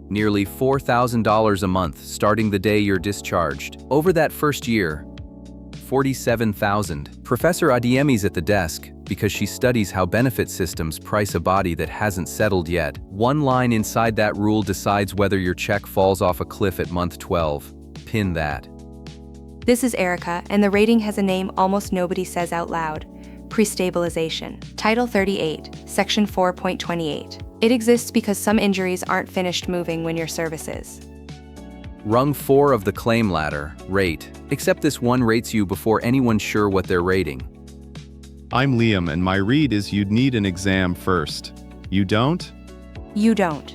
Nearly $4,000 a month starting the day you're discharged. Over that first year, $47,000. Professor Adeyemi's at the desk because she studies how benefit systems price a body that hasn't settled yet. One line inside that rule decides whether your check falls off a cliff at month 12. Pin that. This is Erica, and the rating has a name almost nobody says out loud: prestabilization. Title 38, Section 4.28. It exists because some injuries aren't finished moving when your service is. Rung 4 of the claim ladder, rate. Except this one rates you before anyone's sure what they're rating. I'm Liam, and my read is you'd need an exam first. You don't? You don't.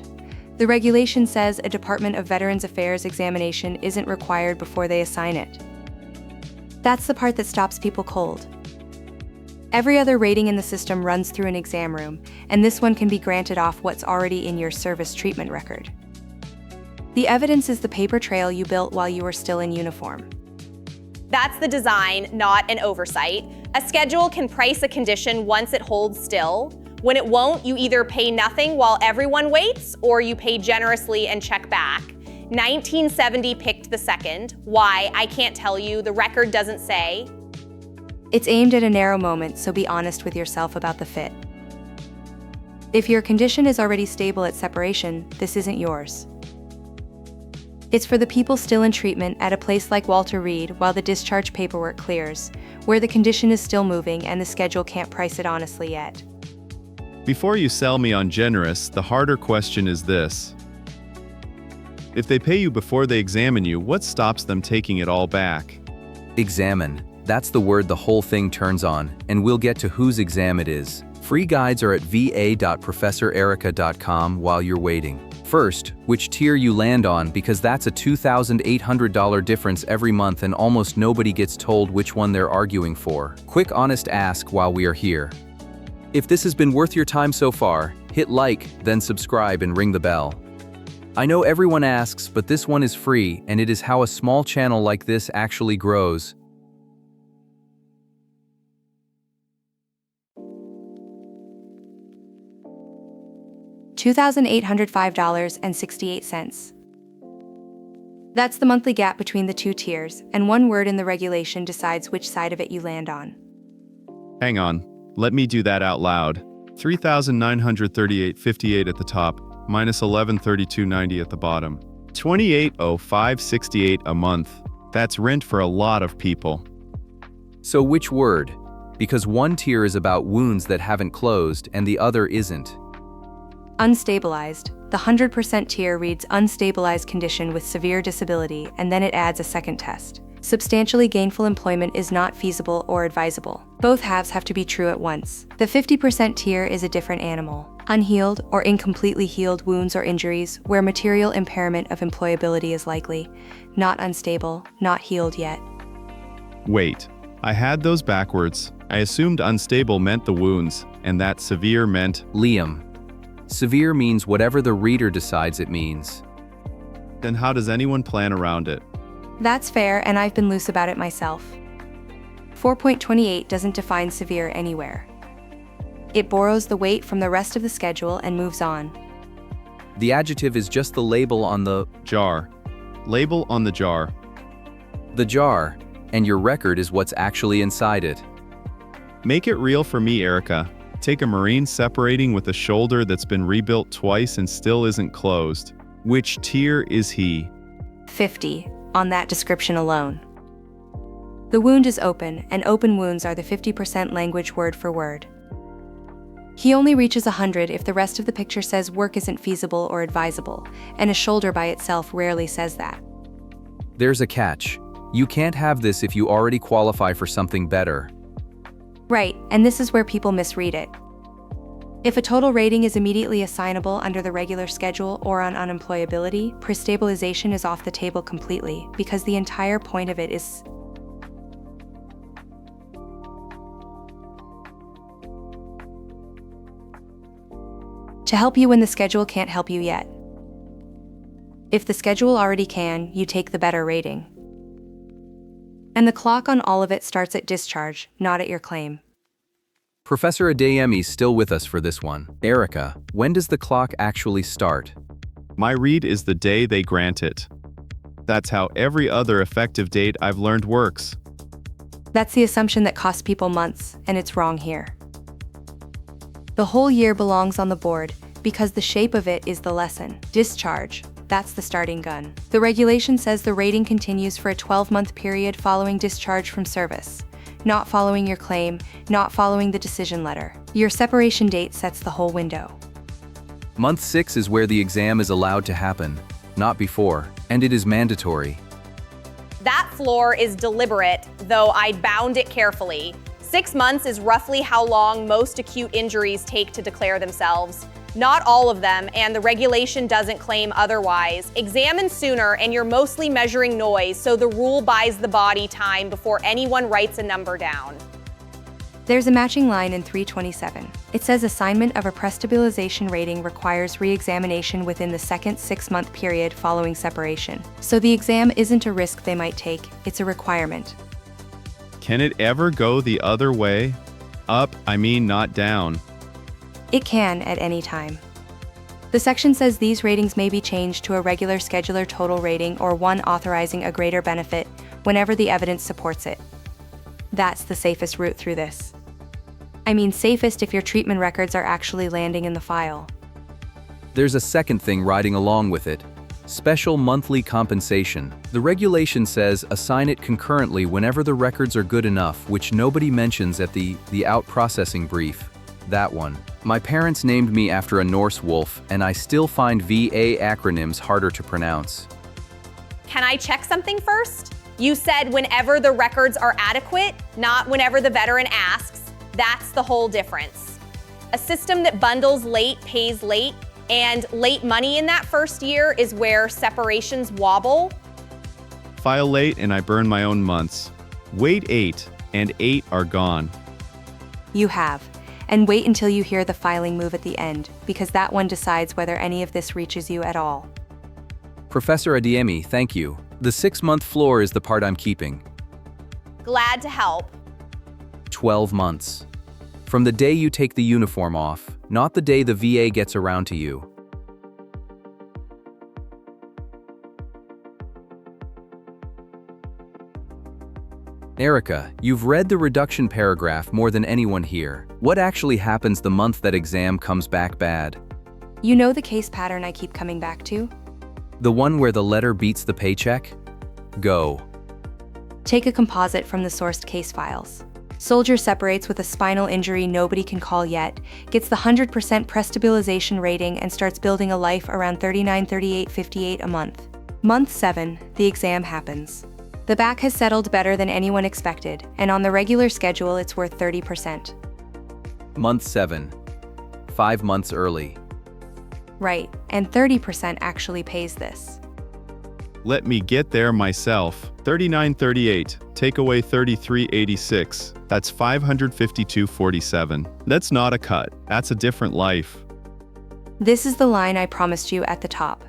The regulation says a Department of Veterans Affairs examination isn't required before they assign it. That's the part that stops people cold. Every other rating in the system runs through an exam room, and this one can be granted off what's already in your service treatment record. The evidence is the paper trail you built while you were still in uniform. That's the design, not an oversight. A schedule can price a condition once it holds still. When it won't, you either pay nothing while everyone waits, or you pay generously and check back. 1970 picked the second. Why? I can't tell you. The record doesn't say. It's aimed at a narrow moment, so be honest with yourself about the fit. If your condition is already stable at separation, this isn't yours. It's for the people still in treatment at a place like Walter Reed while the discharge paperwork clears, where the condition is still moving and the schedule can't price it honestly yet. Before you sell me on generous, the harder question is this. If they pay you before they examine you, what stops them taking it all back? Examine. That's the word the whole thing turns on, and we'll get to whose exam it is. Free guides are at va.professorerica.com while you're waiting. First, which tier you land on, because that's a $2,800 difference every month and almost nobody gets told which one they're arguing for. Quick honest ask while we are here. If this has been worth your time so far, hit like, then subscribe and ring the bell. I know everyone asks, but this one is free, and it is how a small channel like this actually grows. $2,805.68. That's the monthly gap between the two tiers, and one word in the regulation decides which side of it you land on. Hang on, let me do that out loud. $3,938.58 at the top, minus $1,132.90 at the bottom. $2,805.68 a month. That's rent for a lot of people. So which word? Because one tier is about wounds that haven't closed and the other isn't. Unstabilized. The 100% tier reads unstabilized condition with severe disability, and then it adds a second test. Substantially gainful employment is not feasible or advisable. Both halves have to be true at once. The 50% tier is a different animal. Unhealed or incompletely healed wounds or injuries where material impairment of employability is likely. Not unstable, not healed yet. Wait, I had those backwards. I assumed unstable meant the wounds, and that severe meant… Liam. Severe means whatever the reader decides it means. Then how does anyone plan around it? That's fair, and I've been loose about it myself. 4.28 doesn't define severe anywhere. It borrows the weight from the rest of the schedule and moves on. The adjective is just the label on the Jar. Label on the jar. the jar, and your record is what's actually inside it. Make it real for me, Erica. Take a Marine separating with a shoulder that's been rebuilt twice and still isn't closed. Which tier is he? 50, on that description alone. The wound is open, and open wounds are the 50% language word for word. He only reaches 100 if the rest of the picture says work isn't feasible or advisable, and a shoulder by itself rarely says that. There's a catch. You can't have this if you already qualify for something better. Right, and this is where people misread it. If a total rating is immediately assignable under the regular schedule or on unemployability, prestabilization is off the table completely, because the entire point of it is to help you when the schedule can't help you yet. If the schedule already can, you take the better rating. And the clock on all of it starts at discharge, not at your claim. Professor Adeyemi's still with us for this one. Erica, when does the clock actually start? My read is the day they grant it. That's how every other effective date I've learned works. That's the assumption that costs people months, and it's wrong here. The whole year belongs on the board because the shape of it is the lesson. Discharge, that's the starting gun. The regulation says the rating continues for a 12-month period following discharge from service, not following your claim, not following the decision letter. Your separation date sets the whole window. Month 6 is where the exam is allowed to happen, not before, and it is mandatory. That floor is deliberate, though I'd bound it carefully. 6 months is roughly how long most acute injuries take to declare themselves. Not all of them, and the regulation doesn't claim otherwise. Examine sooner, and you're mostly measuring noise, so the rule buys the body time before anyone writes a number down. There's a matching line in 327. It says assignment of a prestabilization rating requires re-examination within the second 6-month period following separation. So the exam isn't a risk they might take, it's a requirement. Can it ever go the other way? Up, not down. It can at any time. The section says these ratings may be changed to a regular scheduler total rating or one authorizing a greater benefit whenever the evidence supports it. That's the safest route through this. Safest if your treatment records are actually landing in the file. There's a second thing riding along with it. Special monthly compensation. The regulation says assign it concurrently whenever the records are good enough, which nobody mentions at the out processing brief. That one. My parents named me after a Norse wolf, and I still find VA acronyms harder to pronounce. Can I check something first? You said whenever the records are adequate, not whenever the veteran asks. That's the whole difference. A system that bundles late pays late, and late money in that first year is where separations wobble. File late and I burn my own months. Wait 8, and 8 are gone. You have. And wait until you hear the filing move at the end, because that one decides whether any of this reaches you at all. Professor Adiemi, thank you. The 6-month floor is the part I'm keeping. Glad to help. 12 months. From the day you take the uniform off, not the day the VA gets around to you. Erica, you've read the reduction paragraph more than anyone here. What actually happens the month that exam comes back bad? You know the case pattern I keep coming back to? The one where the letter beats the paycheck? Go. Take a composite from the sourced case files. Soldier separates with a spinal injury nobody can call yet, gets the 100% prestabilization rating and starts building a life around $39-38.58 a month. Month 7, the exam happens. The back has settled better than anyone expected, and on the regular schedule it's worth 30%. Month 7. 5 months early. Right, and 30% actually pays this. Let me get there myself. 39.38, take away 33.86. That's 552.47. That's not a cut. That's a different life. This is the line I promised you at the top.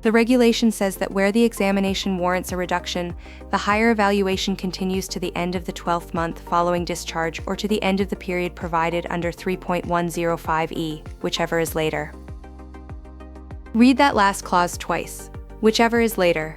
The regulation says that where the examination warrants a reduction, the higher evaluation continues to the end of the 12th month following discharge or to the end of the period provided under 3.105E, whichever is later. Read that last clause twice. Whichever is later.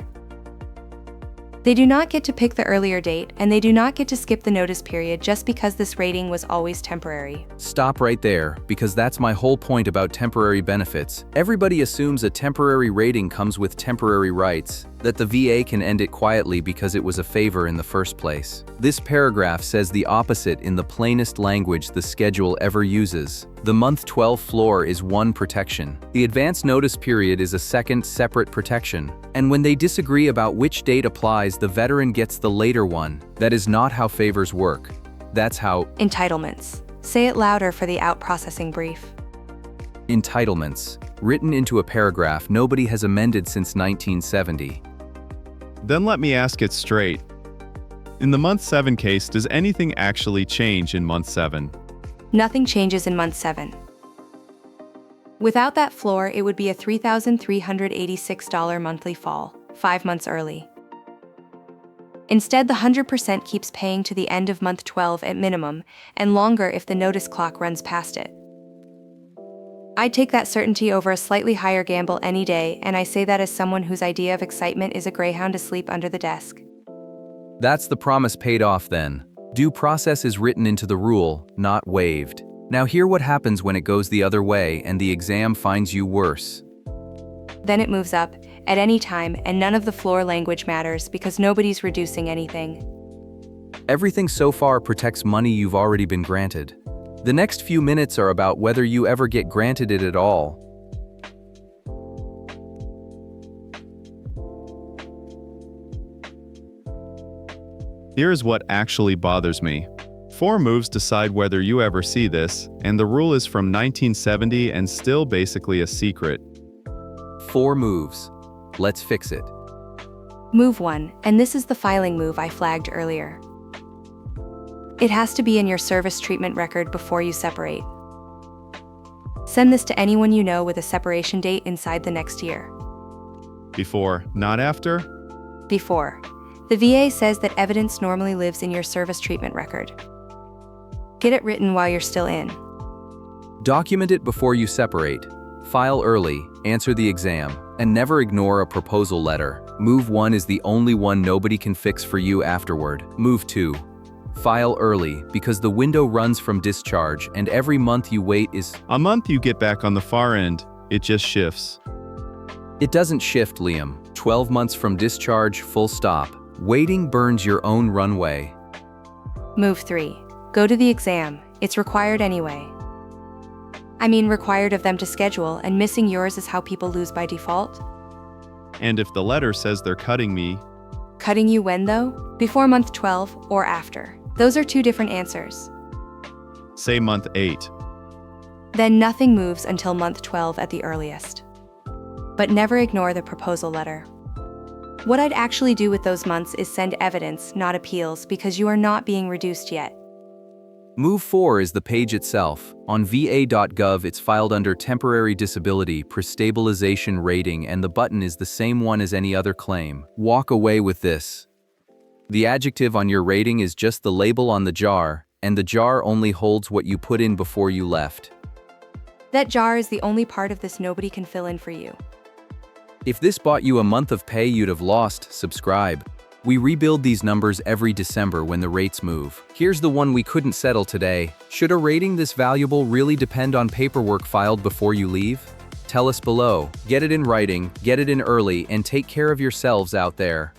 They do not get to pick the earlier date, and they do not get to skip the notice period just because this rating was always temporary. Stop right there, because that's my whole point about temporary benefits. Everybody assumes a temporary rating comes with temporary rights, that the VA can end it quietly because it was a favor in the first place. This paragraph says the opposite in the plainest language the schedule ever uses. The month 12 floor is one protection. The advance notice period is a second separate protection. And when they disagree about which date applies, the veteran gets the later one. That is not how favors work. That's how Entitlements. Say it louder for the out processing brief. entitlements, written into a paragraph nobody has amended since 1970. Then let me ask it straight. In the month 7 case, does anything actually change in month 7? Nothing changes in month 7. Without that floor, it would be a $3,386 monthly fall, 5 months early. Instead, the 100% keeps paying to the end of month 12 at minimum, and longer if the notice clock runs past it. I'd take that certainty over a slightly higher gamble any day, and I say that as someone whose idea of excitement is a greyhound asleep under the desk. That's the promise paid off then. Due process is written into the rule, not waived. Now hear what happens when it goes the other way and the exam finds you worse. Then it moves up, at any time, and none of the floor language matters because nobody's reducing anything. Everything so far protects money you've already been granted. The next few minutes are about whether you ever get granted it at all. Here's what actually bothers me. 4 moves decide whether you ever see this, and the rule is from 1970 and still basically a secret. 4 moves. Let's fix it. Move 1, and this is the filing move I flagged earlier. It has to be in your service treatment record before you separate. Send this to anyone you know with a separation date inside the next year. Before, not after? Before. The VA says that evidence normally lives in your service treatment record. Get it written while you're still in. Document it before you separate. File early, answer the exam, and never ignore a proposal letter. Move 1 is the only one nobody can fix for you afterward. Move 2. File early, because the window runs from discharge, and every month you wait is a month you get back on the far end. It just shifts. It doesn't shift, Liam. 12 months from discharge, full stop. Waiting burns your own runway. Move 3. Go to the exam. It's required anyway. I mean, required of them to schedule, and missing yours is how people lose by default. And if the letter says they're cutting me, Cutting you when, though? Before month 12 or after? Those are 2 different answers. say month 8. Then nothing moves until month 12 at the earliest. But never ignore the proposal letter. What I'd actually do with those months is send evidence, not appeals, because you are not being reduced yet. Move 4 is the page itself. On va.gov, it's filed under Temporary Disability Prestabilization Rating, and the button is the same one as any other claim. Walk away with this. The adjective on your rating is just the label on the jar, and the jar only holds what you put in before you left. That jar is the only part of this nobody can fill in for you. If this bought you a month of pay you'd have lost, subscribe. We rebuild these numbers every December when the rates move. Here's the one we couldn't settle today. Should a rating this valuable really depend on paperwork filed before you leave? Tell us below. Get it in writing, get it in early, and take care of yourselves out there.